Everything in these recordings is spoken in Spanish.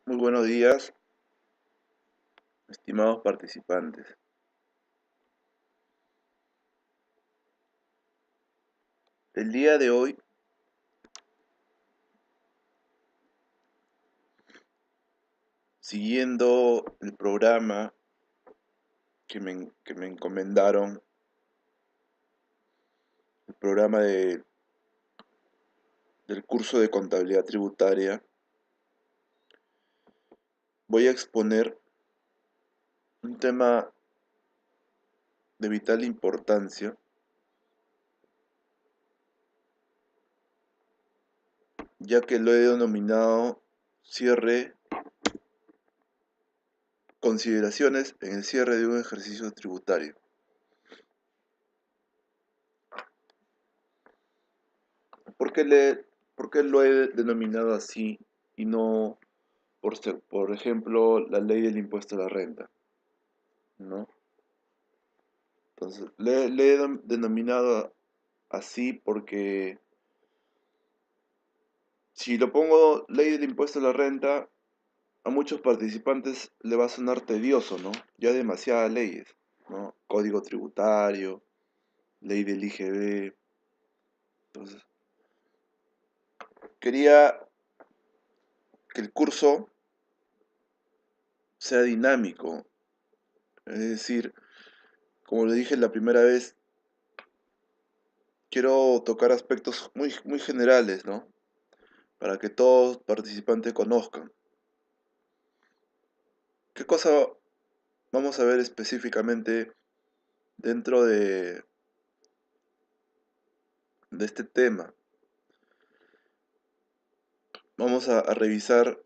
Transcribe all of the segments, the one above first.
Muy buenos días, estimados participantes. El día de hoy, siguiendo el programa que me encomendaron, el programa del curso de contabilidad tributaria, voy a exponer un tema de vital importancia, ya que lo he denominado consideraciones en el cierre de un ejercicio tributario. ¿Por qué, por qué lo he denominado así y no, por ejemplo, la ley del impuesto a la renta? ¿No? Entonces, le he denominado así porque si lo pongo ley del impuesto a la renta, a muchos participantes le va a sonar tedioso, ¿no? Ya demasiadas leyes, ¿no? Código tributario, ley del IGB. Entonces, quería que el curso sea dinámico, es decir, como le dije la primera vez, quiero tocar aspectos muy generales, ¿no? Para que todos participantes conozcan. ¿Qué cosa vamos a ver específicamente dentro de este tema? Vamos a revisar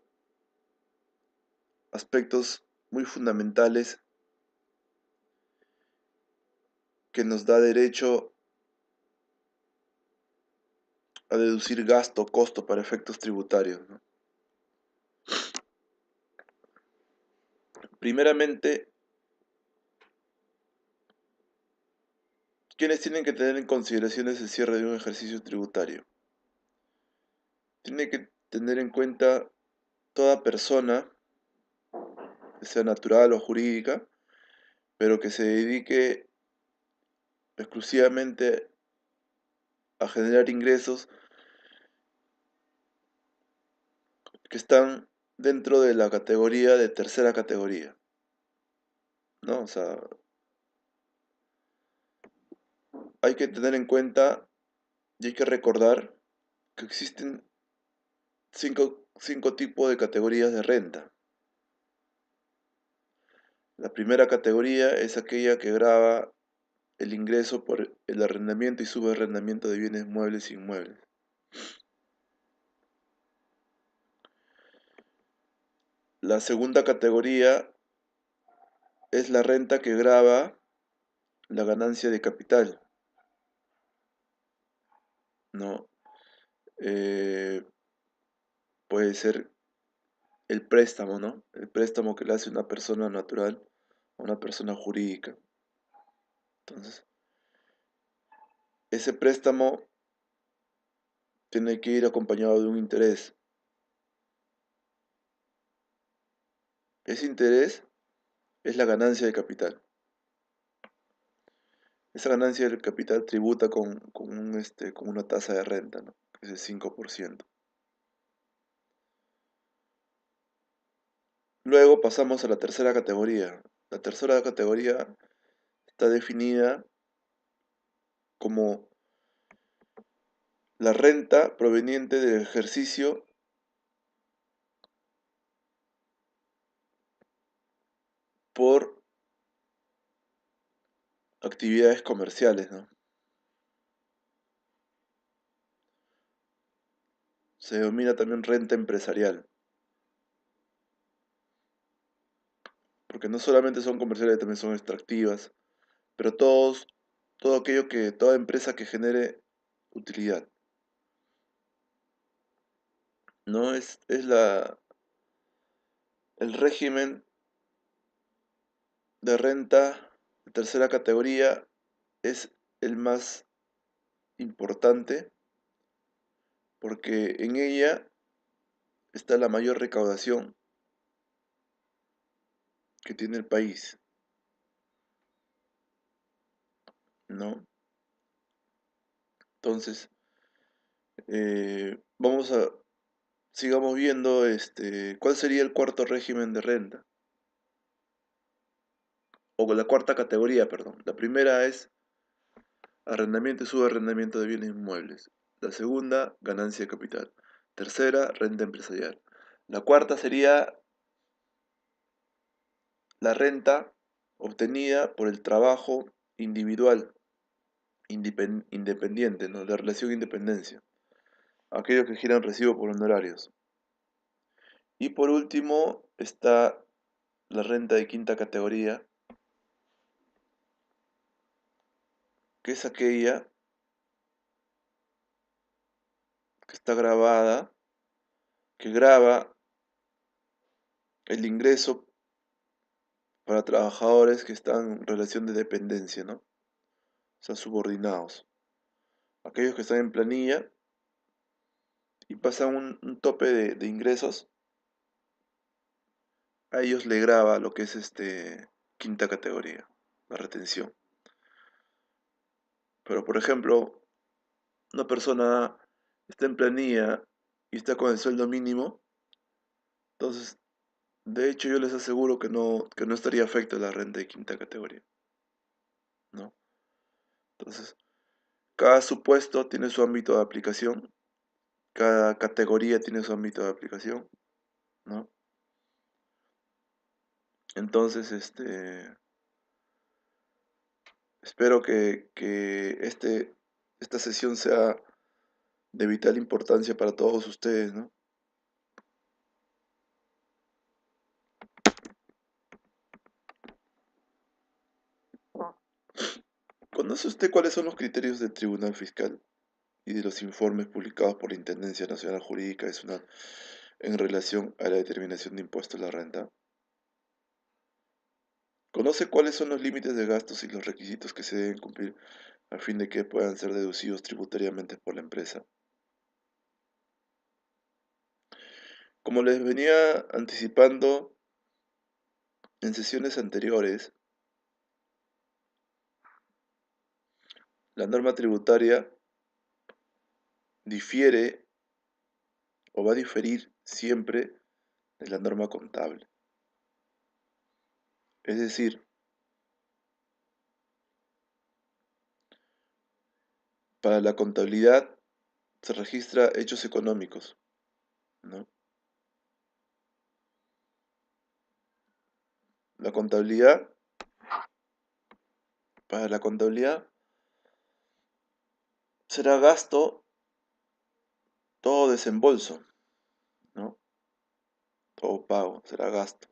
aspectos muy fundamentales que nos da derecho a deducir gasto, costo para efectos tributarios, ¿no? Primeramente, ¿quiénes tienen que tener en consideraciones el cierre de un ejercicio tributario? Tiene que tener en cuenta toda persona, sea natural o jurídica, pero que se dedique exclusivamente a generar ingresos que están dentro de la categoría de tercera categoría, ¿no? O sea, hay que tener en cuenta y hay que recordar que existen cinco tipos de categorías de renta. La primera categoría es aquella que grava el ingreso por el arrendamiento y subarrendamiento de bienes muebles e inmuebles. La segunda categoría es la renta que grava la ganancia de capital, ¿no? Eh, puede ser el préstamo, ¿no? El préstamo que le hace una persona natural a una persona jurídica. Entonces, ese préstamo tiene que ir acompañado de un interés. Ese interés es la ganancia de capital. Esa ganancia del capital tributa con una tasa de renta, ¿no? Que es el 5%. Luego pasamos a la tercera categoría. La tercera categoría está definida como la renta proveniente del ejercicio por actividades comerciales, ¿no? Se denomina también renta empresarial, porque no solamente son comerciales, también son extractivas, pero toda empresa que genere utilidad, ¿no? Es el régimen de renta de tercera categoría es el más importante porque en ella está la mayor recaudación que tiene el país, ¿no? Entonces, vamos a, sigamos viendo cuál sería el cuarto régimen de renta, o la cuarta categoría, perdón. La primera es arrendamiento y subarrendamiento de bienes inmuebles. La segunda, ganancia de capital. Tercera, renta empresarial. La cuarta sería la renta obtenida por el trabajo individual, independiente, ¿no? La relación de independencia. Aquellos que giran recibo por honorarios. Y por último está la renta de quinta categoría, que es aquella que está grabada, que graba el ingreso para trabajadores que están en relación de dependencia, ¿no? O sea, subordinados. Aquellos que están en planilla y pasan un tope de ingresos, a ellos le graba lo que es quinta categoría, la retención. Pero por ejemplo, una persona está en planilla y está con el sueldo mínimo, entonces de hecho yo les aseguro que no estaría afecto a la renta de quinta categoría, ¿no? Entonces, cada supuesto tiene su ámbito de aplicación, cada categoría tiene su ámbito de aplicación, ¿no? Entonces, espero que esta sesión sea de vital importancia para todos ustedes, ¿no? ¿Conoce usted cuáles son los criterios del Tribunal Fiscal y de los informes publicados por la Intendencia Nacional Jurídica de SUNAT en relación a la determinación de impuestos a la renta? ¿Conoce cuáles son los límites de gastos y los requisitos que se deben cumplir a fin de que puedan ser deducidos tributariamente por la empresa? Como les venía anticipando en sesiones anteriores, la norma tributaria difiere o va a diferir siempre de la norma contable. Es decir, para la contabilidad se registra hechos económicos, ¿no? La contabilidad, para la contabilidad será gasto todo desembolso, ¿no? Todo pago será gasto.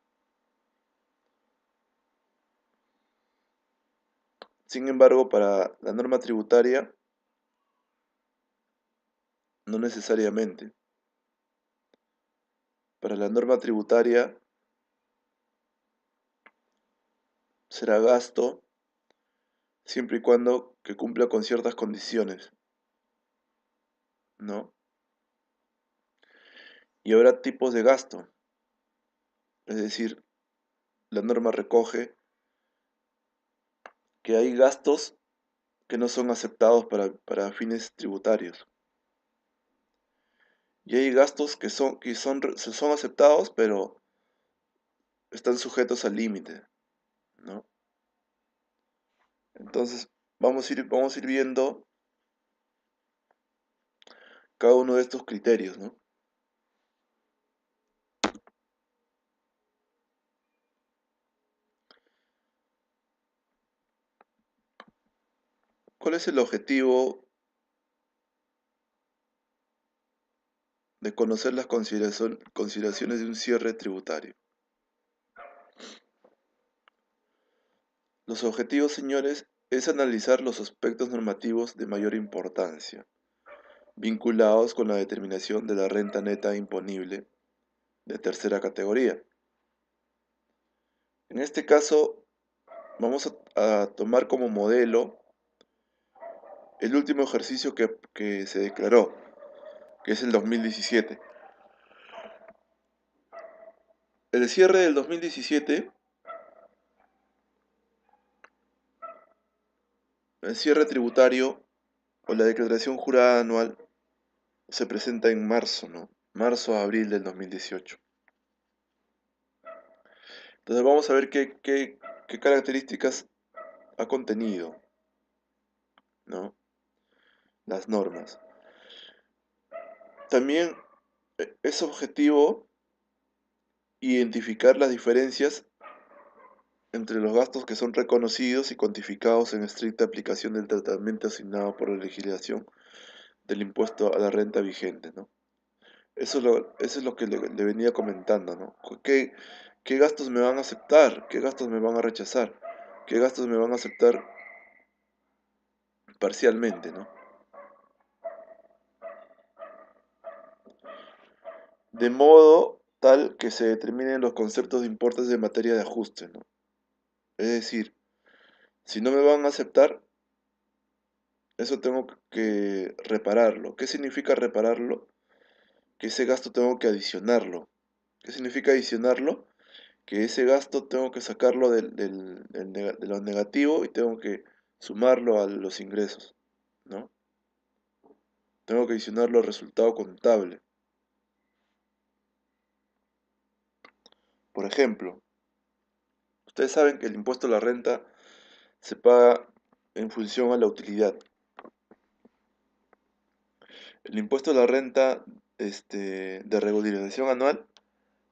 Sin embargo, para la norma tributaria, no necesariamente. Para la norma tributaria será gasto siempre y cuando que cumpla con ciertas condiciones, ¿no? Y habrá tipos de gasto, es decir, la norma recoge que hay gastos que no son aceptados para fines tributarios. Y hay gastos son aceptados, pero están sujetos al límite, ¿no? Entonces, vamos a ir viendo cada uno de estos criterios, ¿no? ¿Cuál es el objetivo de conocer las consideraciones de un cierre tributario? Los objetivos, señores, es analizar los aspectos normativos de mayor importancia, vinculados con la determinación de la renta neta imponible de tercera categoría. En este caso, vamos a tomar como modelo el último ejercicio que se declaró, que es el 2017. El cierre del 2017 el cierre tributario o la declaración jurada anual se presenta en marzo, ¿no? Marzo a abril del 2018. Entonces vamos a ver qué características ha contenido, ¿no? Las normas. También es objetivo identificar las diferencias entre los gastos que son reconocidos y cuantificados en estricta aplicación del tratamiento asignado por la legislación del impuesto a la renta vigente, ¿no? Eso es lo que le venía comentando, ¿no? ¿Qué gastos me van a aceptar? ¿Qué gastos me van a rechazar? ¿Qué gastos me van a aceptar parcialmente, ¿no? De modo tal que se determinen los conceptos de importes de materia de ajuste, ¿no? Es decir, si no me van a aceptar, eso tengo que repararlo. ¿Qué significa repararlo? Que ese gasto tengo que adicionarlo. ¿Qué significa adicionarlo? Que ese gasto tengo que sacarlo de lo negativo y tengo que sumarlo a los ingresos, ¿no? Tengo que adicionarlo al resultado contable. Por ejemplo, ustedes saben que el impuesto a la renta se paga en función a la utilidad. El impuesto a la renta de regularización anual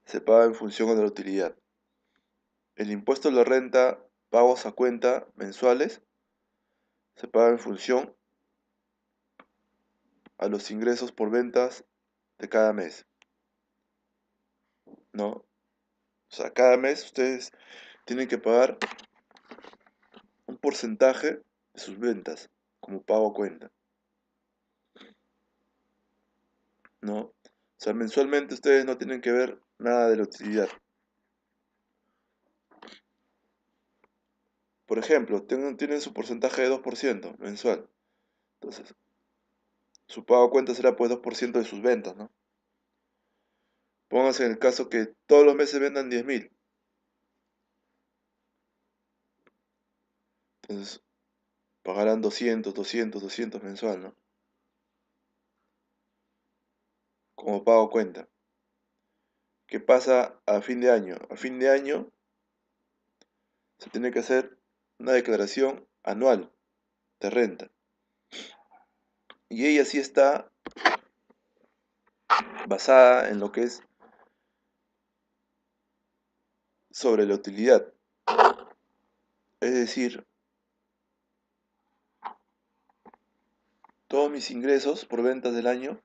se paga en función a la utilidad. El impuesto a la renta, pagos a cuenta mensuales, se paga en función a los ingresos por ventas de cada mes, ¿no? O sea, cada mes ustedes tienen que pagar un porcentaje de sus ventas como pago a cuenta, ¿no? O sea, mensualmente ustedes no tienen que ver nada de la utilidad. Por ejemplo, tienen su porcentaje de 2% mensual. Entonces, su pago a cuenta será pues 2% de sus ventas, ¿no? Pónganse en el caso que todos los meses vendan 10.000. Entonces, pagarán 200 mensual, ¿no? Como pago a cuenta. ¿Qué pasa a fin de año? A fin de año se tiene que hacer una declaración anual de renta. Y ella sí está basada en lo que es sobre la utilidad. Es decir, todos mis ingresos por ventas del año,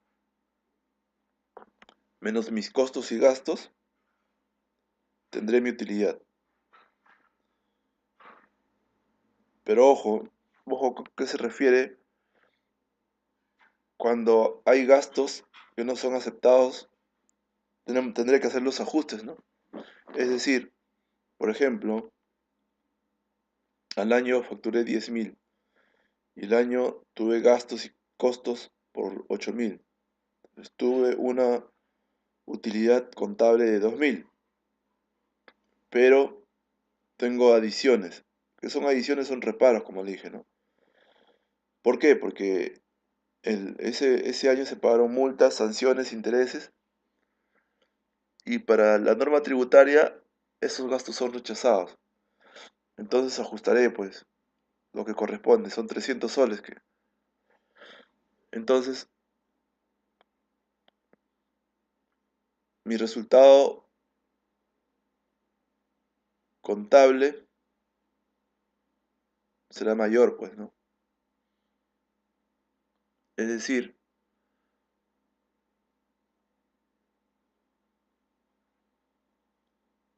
menos mis costos y gastos, tendré mi utilidad. Pero ojo, ¿a qué se refiere cuando hay gastos que no son aceptados? Tendré que hacer los ajustes, ¿no? Es decir, por ejemplo, al año facturé 10.000 y el año tuve gastos y costos por 8.000. Entonces tuve una utilidad contable de 2.000, pero tengo adiciones. ¿Qué son adiciones? Son reparos, como le dije, ¿no? ¿Por qué? Porque ese año se pagaron multas, sanciones, intereses, y para la norma tributaria esos gastos son rechazados. Entonces ajustaré, pues, lo que corresponde, son 300 soles que... Entonces, mi resultado contable será mayor, pues, ¿no? Es decir,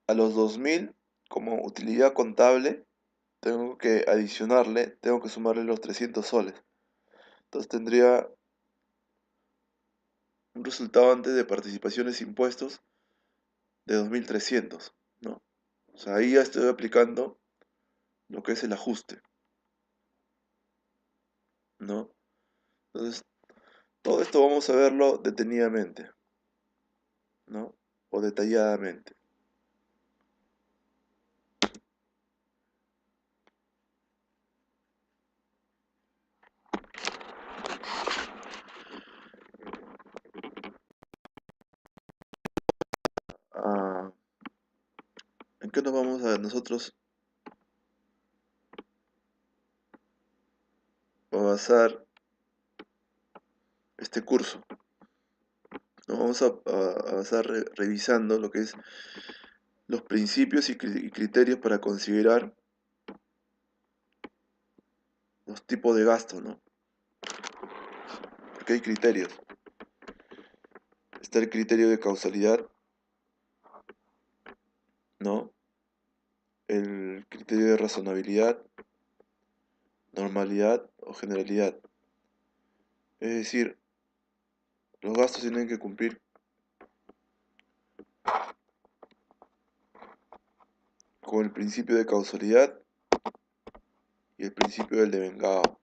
a los 2.000 como utilidad contable, tengo que sumarle los 300 soles. Entonces tendría un resultado antes de participaciones e impuestos de 2.300, ¿no? O sea, ahí ya estoy aplicando lo que es el ajuste, ¿no? Entonces, todo esto vamos a verlo detenidamente, ¿no? O detalladamente. qué nos vamos a nosotros a basar este curso? Nos vamos a basar revisando lo que es los principios y criterios para considerar los tipos de gasto, ¿no? Porque hay criterios. Está el criterio de causalidad, ¿no? El criterio de razonabilidad, normalidad o generalidad. Es decir, los gastos tienen que cumplir con el principio de causalidad y el principio del devengado.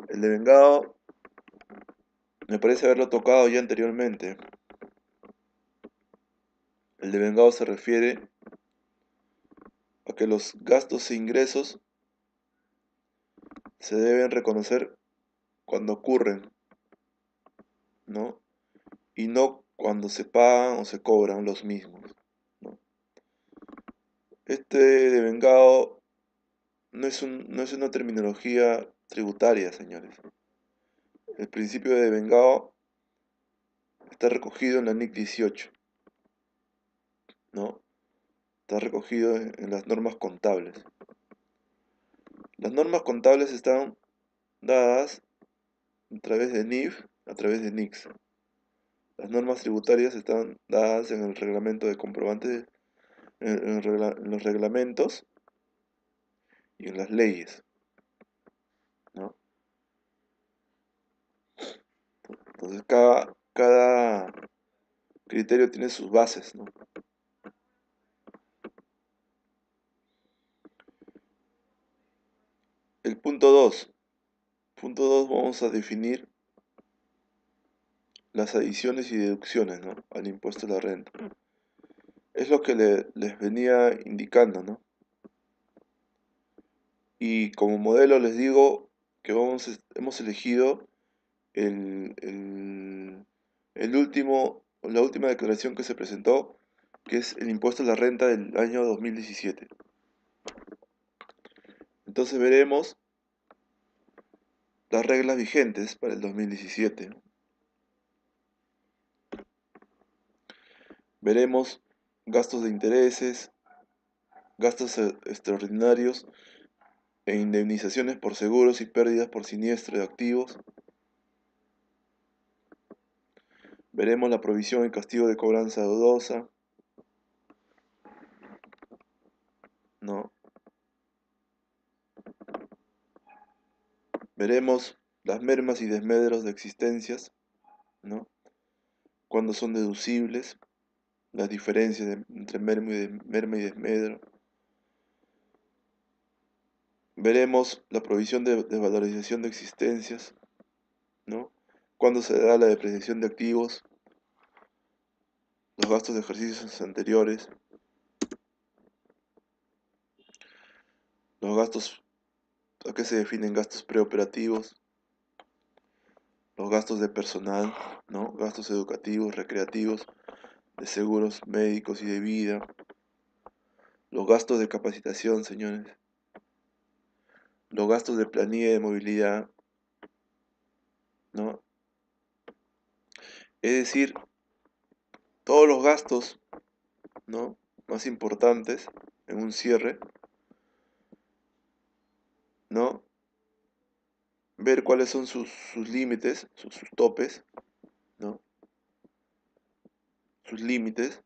El devengado me parece haberlo tocado ya anteriormente. El devengado se refiere a que los gastos e ingresos se deben reconocer cuando ocurren, ¿no? Y no cuando se pagan o se cobran los mismos, ¿no? Este devengado no es una terminología tributaria, señores. El principio de devengado está recogido en la NIC 18, ¿no? Está recogido en las normas contables. Las normas contables están dadas a través de NIF, a través de NICS. Las normas tributarias están dadas en el reglamento de comprobantes, en los reglamentos y en las leyes, ¿no? Entonces cada criterio tiene sus bases, ¿no? El punto 2. Punto 2 vamos a definir las adiciones y deducciones, ¿no? Al impuesto a la renta. Es lo que les venía indicando, ¿no? Y como modelo les digo que hemos elegido la última declaración que se presentó, que es el impuesto a la renta del año 2017. Entonces veremos las reglas vigentes para el 2017. Veremos gastos de intereses, gastos extraordinarios e indemnizaciones por seguros y pérdidas por siniestro de activos. Veremos la provisión y castigo de cobranza dudosa, ¿no? Veremos las mermas y desmedros de existencias, ¿no? Cuándo son deducibles, las diferencias entre merma y desmedro. Veremos la provisión de desvalorización de existencias, ¿no? Cuándo se da la depreciación de activos, los gastos de ejercicios anteriores, los gastos, ¿a qué se definen gastos preoperativos? Los gastos de personal, ¿no? Gastos educativos, recreativos, de seguros médicos y de vida, los gastos de capacitación, señores, los gastos de planilla y de movilidad, ¿no? Es decir, todos los gastos, ¿no? Más importantes en un cierre, ¿no? Ver cuáles son sus límites, sus topes, ¿no? Sus límites,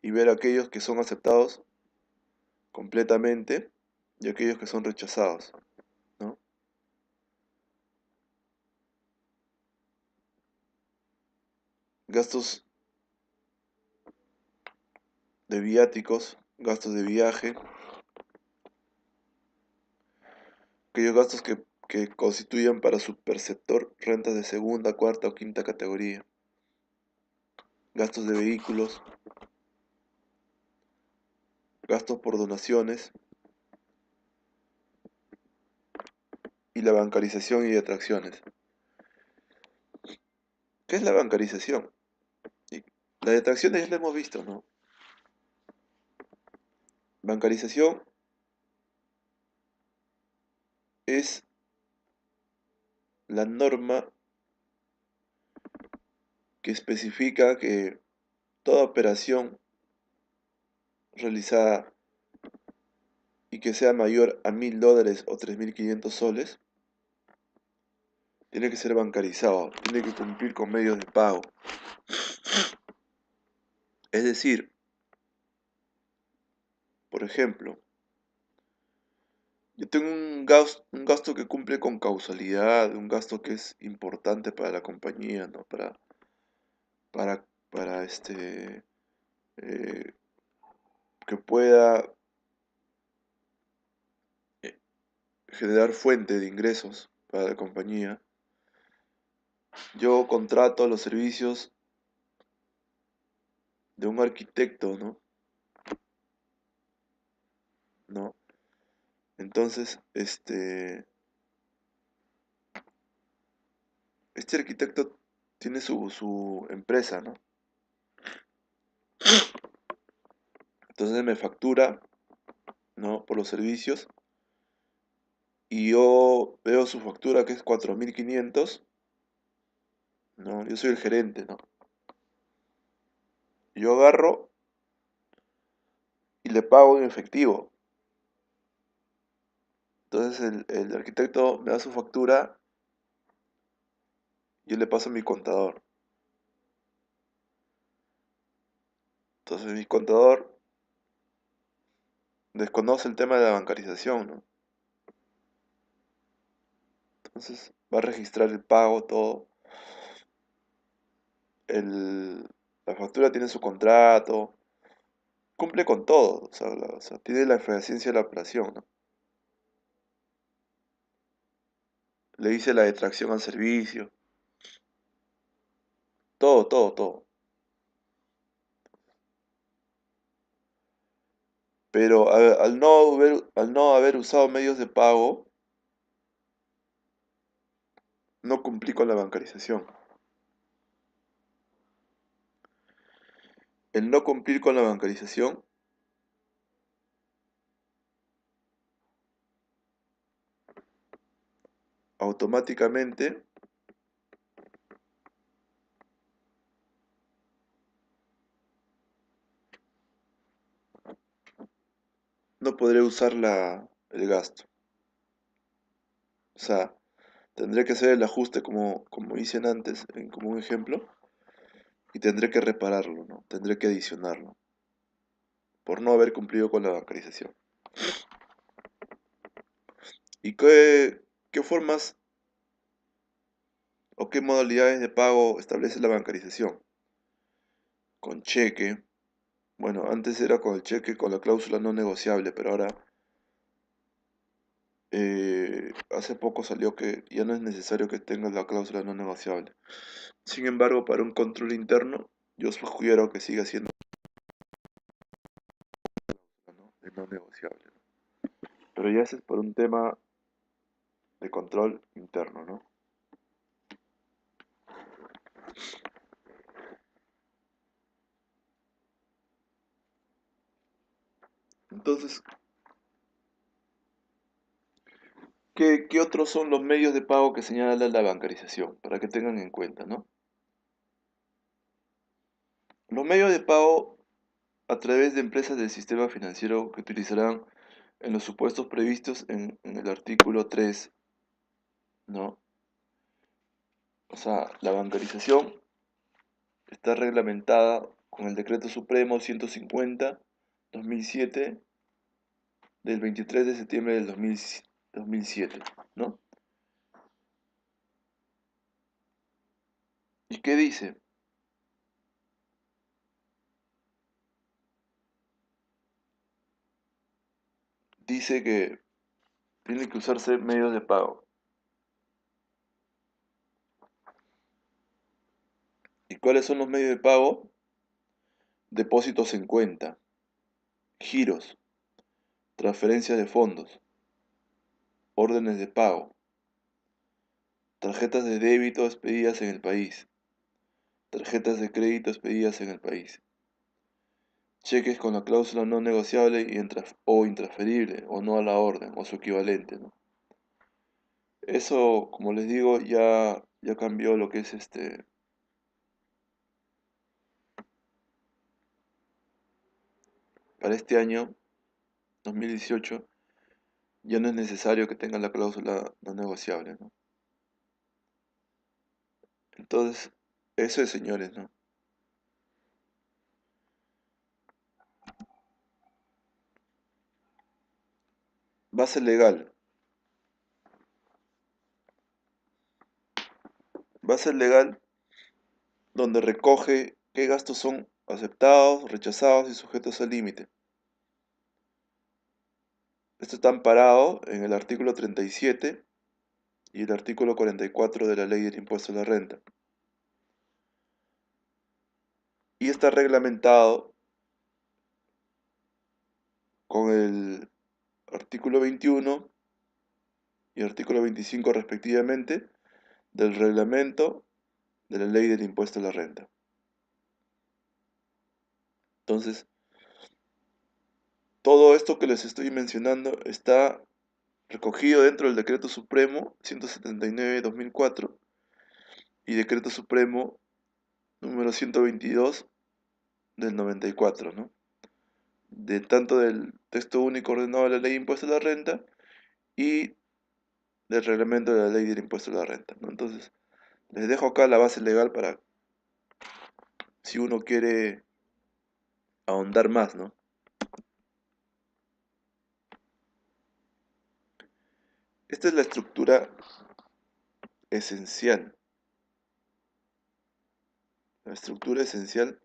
y ver aquellos que son aceptados completamente y aquellos que son rechazados, ¿no? Gastos de viáticos, gastos de viaje, aquellos gastos que constituyan para su perceptor rentas de segunda, cuarta o quinta categoría, gastos de vehículos, gastos por donaciones y la bancarización y atracciones. ¿Qué es la bancarización? Y la de atracciones ya la hemos visto, ¿no? Bancarización es la norma que especifica que toda operación realizada y que sea mayor a $1000 o 3500 soles tiene que ser bancarizado, tiene que cumplir con medios de pago. Es decir, por ejemplo, yo tengo un gasto que cumple con causalidad, un gasto que es importante para la compañía, ¿no? Para eh, que pueda eh, generar fuente de ingresos para la compañía. Yo contrato los servicios de un arquitecto, ¿no? Entonces, este arquitecto tiene su empresa, ¿no? Entonces me factura, ¿no? Por los servicios y yo veo su factura que es 4500, ¿no? Yo soy el gerente, ¿no? Yo agarro y le pago en efectivo. Entonces el arquitecto me da su factura, yo le paso a mi contador. Entonces mi contador desconoce el tema de la bancarización, ¿no? Entonces va a registrar el pago, todo. La factura tiene su contrato, cumple con todo, o sea, tiene la eficiencia de la operación, ¿no? Le hice la detracción al servicio, todo, todo, todo. Pero al no haber usado medios de pago, no cumplí con la bancarización. El no cumplir con la bancarización automáticamente no podré usar el gasto. O sea, tendré que hacer el ajuste como hice antes, como un ejemplo, y tendré que repararlo, ¿no? Tendré que adicionarlo, por no haber cumplido con la bancarización. ¿Y qué formas o qué modalidades de pago establece la bancarización? Con cheque. Bueno, antes era con el cheque con la cláusula no negociable, pero ahora hace poco salió que ya no es necesario que tengas la cláusula no negociable. Sin embargo, para un control interno, yo sugiero que siga siendo, ¿no? El no negociable, ¿no? Pero ya ese es por un tema de control interno, ¿no? Entonces, ¿qué otros son los medios de pago que señala la bancarización? Para que tengan en cuenta, ¿no? Los medios de pago a través de empresas del sistema financiero que utilizarán en los supuestos previstos en el artículo 3, ¿no? O sea, la bancarización está reglamentada con el Decreto Supremo 150/2007 del 23 de septiembre del 2007, ¿no? ¿Y qué dice? Dice que tienen que usarse medios de pago. ¿Y cuáles son los medios de pago? Depósitos en cuenta, giros, transferencias de fondos, órdenes de pago, tarjetas de débito expedidas en el país, tarjetas de crédito expedidas en el país. cheques con la cláusula no negociable o intransferible, o no a la orden, o su equivalente, ¿no? Eso, como les digo, ya cambió lo que es para este año, 2018, ya no es necesario que tenga la cláusula no negociable, ¿no? Entonces, eso es, señores, ¿no? Base legal. Base legal donde recoge qué gastos son aceptados, rechazados y sujetos al límite. Esto está amparado en el artículo 37 y el artículo 44 de la Ley del Impuesto a la Renta. Y está reglamentado con el artículo 21 y artículo 25 respectivamente del reglamento de la Ley del Impuesto a la Renta. Entonces, todo esto que les estoy mencionando está recogido dentro del Decreto Supremo 179/2004 y Decreto Supremo número 122 del 94, ¿no? De tanto del texto único ordenado de la Ley de Impuesto a la Renta y del reglamento de la Ley del Impuesto a la Renta, ¿no? Entonces, les dejo acá la base legal para si uno quiere ahondar más, ¿no? Esta es la estructura esencial, la estructura esencial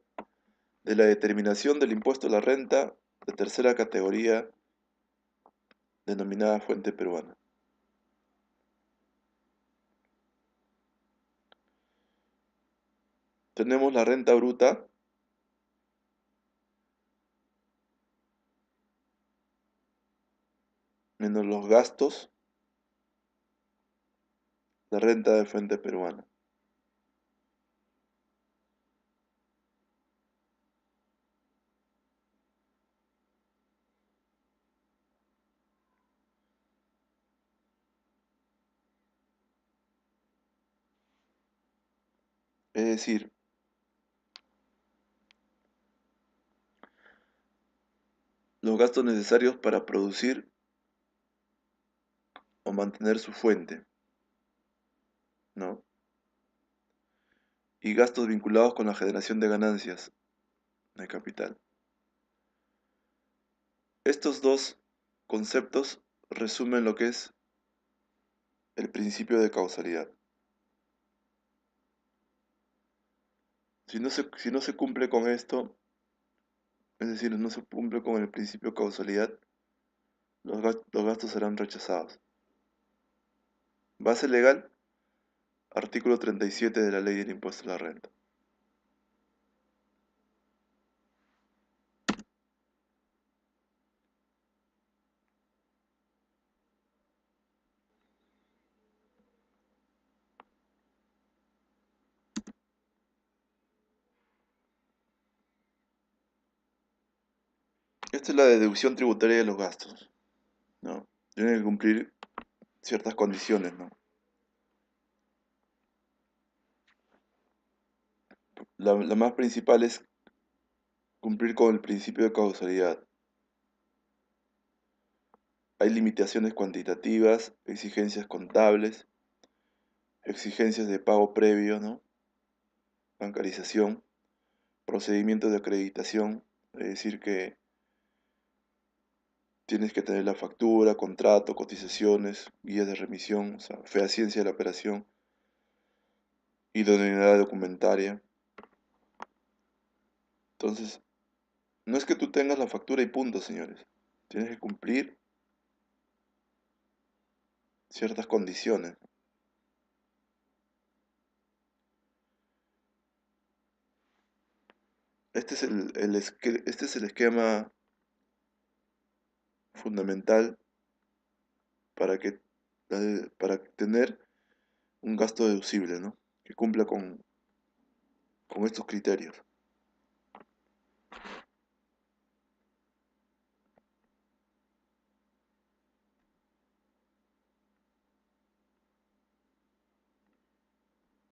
de la determinación del impuesto a la renta de tercera categoría denominada fuente peruana. Tenemos la renta bruta, menos los gastos, la renta de fuente peruana. Es decir, los gastos necesarios para producir o mantener su fuente, ¿no? Y gastos vinculados con la generación de ganancias de capital. Estos dos conceptos resumen lo que es el principio de causalidad. Si no se cumple con esto, es decir, no se cumple con el principio de causalidad, los gastos serán rechazados. Base legal, artículo 37 de la Ley del Impuesto a la Renta. Esta es la deducción tributaria de los gastos, ¿no? Tienen que cumplir ciertas condiciones, ¿no? La más principal es cumplir con el principio de causalidad. Hay limitaciones cuantitativas, exigencias contables, exigencias de pago previo, ¿no? Bancarización, procedimientos de acreditación, es decir, que tienes que tener la factura, contrato, cotizaciones, guías de remisión, o sea, fehaciencia de la operación, idoneidad documentaria. Entonces, no es que tú tengas la factura y punto, señores. Tienes que cumplir ciertas condiciones. Este es el esquema fundamental para para tener un gasto deducible, ¿no? Que cumpla con estos criterios.